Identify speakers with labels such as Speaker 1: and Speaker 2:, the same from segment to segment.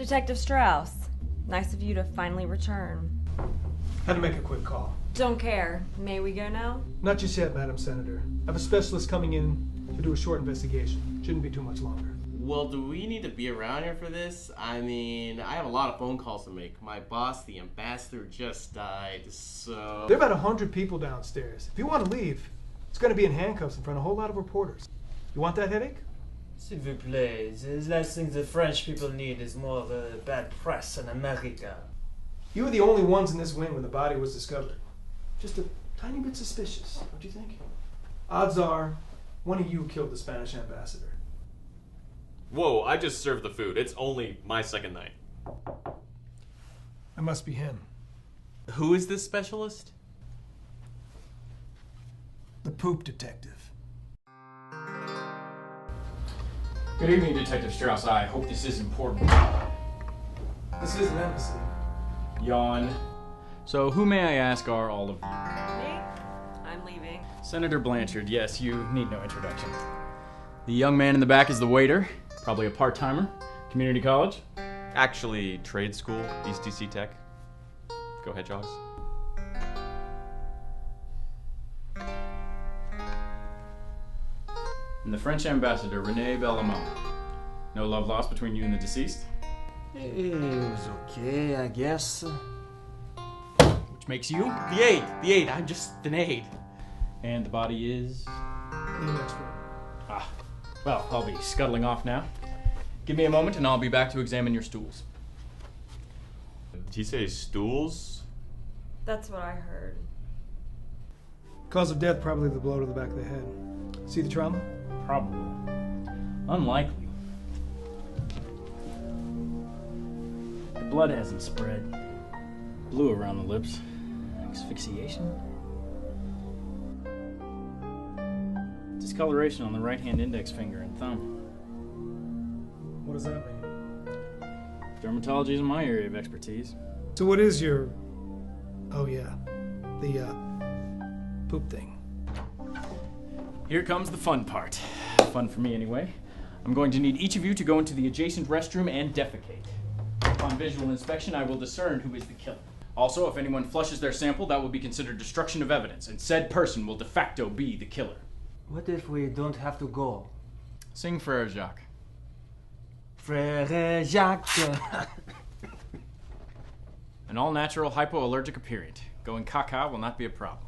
Speaker 1: Detective Strauss, nice of you to finally return.
Speaker 2: Had to make a quick call.
Speaker 1: Don't care. May we go now?
Speaker 2: Not just yet, Madam Senator. I have a specialist coming in to do a short investigation. Shouldn't be too much longer.
Speaker 3: Well, do we need to be around here for this? I mean, I have a lot of phone calls to make. My boss, the ambassador, just died, so...
Speaker 2: There are about 100 people downstairs. If you want to leave, it's going to be in handcuffs in front of a whole lot of reporters. You want that headache?
Speaker 4: S'il vous plaît, the last thing the French people need is more bad press in America.
Speaker 2: You were the only ones in this wing when the body was discovered. Just a tiny bit suspicious, don't you think? Odds are, one of you killed the Spanish ambassador.
Speaker 5: Whoa, I just served the food. It's only my second night.
Speaker 2: It must be him.
Speaker 3: Who is this specialist?
Speaker 2: The poop detective.
Speaker 6: Good evening, Detective Strauss. I hope this is important.
Speaker 2: This is an embassy.
Speaker 6: Yawn. So, who may I ask are all of you?
Speaker 1: Me? I'm leaving.
Speaker 6: Senator Blanchard, yes, you need no introduction. The young man in the back is the waiter, probably a part-timer. Community college?
Speaker 5: Actually, trade school, East DC Tech. Go Hedgehogs.
Speaker 6: And the French ambassador, René Bellamont. No love lost between you and the deceased?
Speaker 4: It was okay, I guess.
Speaker 6: Which makes you?
Speaker 3: The aide. I'm just an aide.
Speaker 6: And the body is?
Speaker 2: In the next room.
Speaker 6: Ah, well, I'll be scuttling off now. Give me a moment and I'll be back to examine your stools.
Speaker 5: Did he say stools?
Speaker 1: That's what I heard.
Speaker 2: Cause of death, probably the blow to the back of the head. See the trauma?
Speaker 6: Probably. Unlikely. The blood hasn't spread. Blue around the lips. Asphyxiation? Discoloration on the right-hand index finger and thumb.
Speaker 2: What does that mean?
Speaker 6: Dermatology is my area of expertise.
Speaker 2: So what is your... Oh yeah, the poop thing.
Speaker 6: Here comes the fun part. Fun for me, anyway. I'm going to need each of you to go into the adjacent restroom and defecate. Upon visual inspection, I will discern who is the killer. Also, if anyone flushes their sample, that will be considered destruction of evidence, and said person will de facto be the killer.
Speaker 4: What if we don't have to go?
Speaker 6: Sing Frere Jacques.
Speaker 4: Frère Jacques.
Speaker 6: An all-natural hypoallergic aperient. Going caca will not be a problem.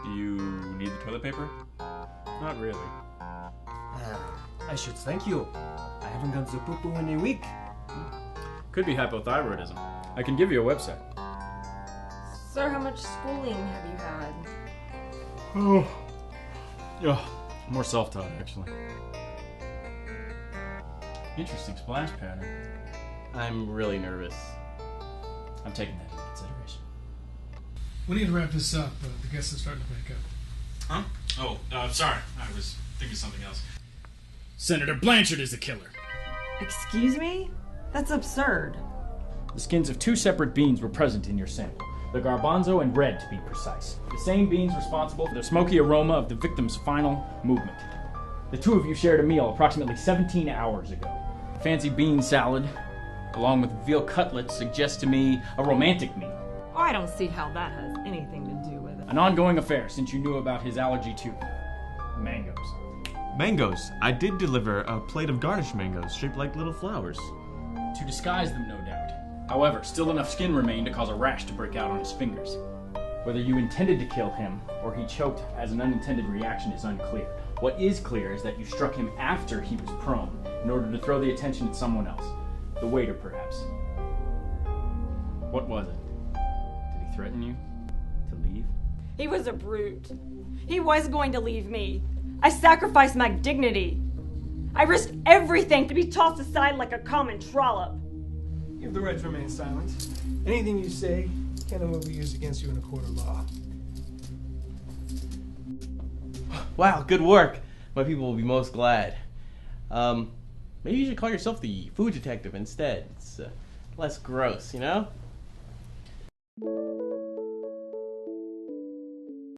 Speaker 5: Do you need the toilet paper?
Speaker 6: Not really.
Speaker 4: I should thank you. I haven't gone to poo-poo in a week.
Speaker 6: Could be hypothyroidism. I can give you a website.
Speaker 1: Sir, how much schooling have you had?
Speaker 6: Oh. Yeah, more self-taught, actually. Interesting splash pattern.
Speaker 3: I'm really nervous.
Speaker 6: I'm taking that into consideration.
Speaker 2: We need to wrap this up. The guests are starting to wake up.
Speaker 7: Huh? Oh, sorry. I was thinking something else.
Speaker 6: Senator Blanchard is the killer.
Speaker 1: Excuse me? That's absurd.
Speaker 6: The skins of two separate beans were present in your sample. The garbanzo and red, to be precise. The same beans responsible for the smoky aroma of the victim's final movement. The two of you shared a meal approximately 17 hours ago. Fancy bean salad, along with veal cutlets, suggests to me a romantic meal.
Speaker 1: Oh, I don't see how that has anything to do with it.
Speaker 6: An ongoing affair since you knew about his allergy to mangoes.
Speaker 5: Mangoes. I did deliver a plate of garnished mangoes shaped like little flowers.
Speaker 6: To disguise them, no doubt. However, still enough skin remained to cause a rash to break out on his fingers. Whether you intended to kill him or he choked as an unintended reaction is unclear. What is clear is that you struck him after he was prone in order to throw the attention at someone else. The waiter, perhaps. What was it? Did he threaten you to leave?
Speaker 1: He was a brute. He was going to leave me. I sacrificed my dignity. I risked everything to be tossed aside like a common trollop.
Speaker 2: You have the right to remain silent. Anything you say can and will be used against you in a court of law.
Speaker 3: Wow, good work. My people will be most glad. Maybe you should call yourself the food detective instead. It's less gross, you know?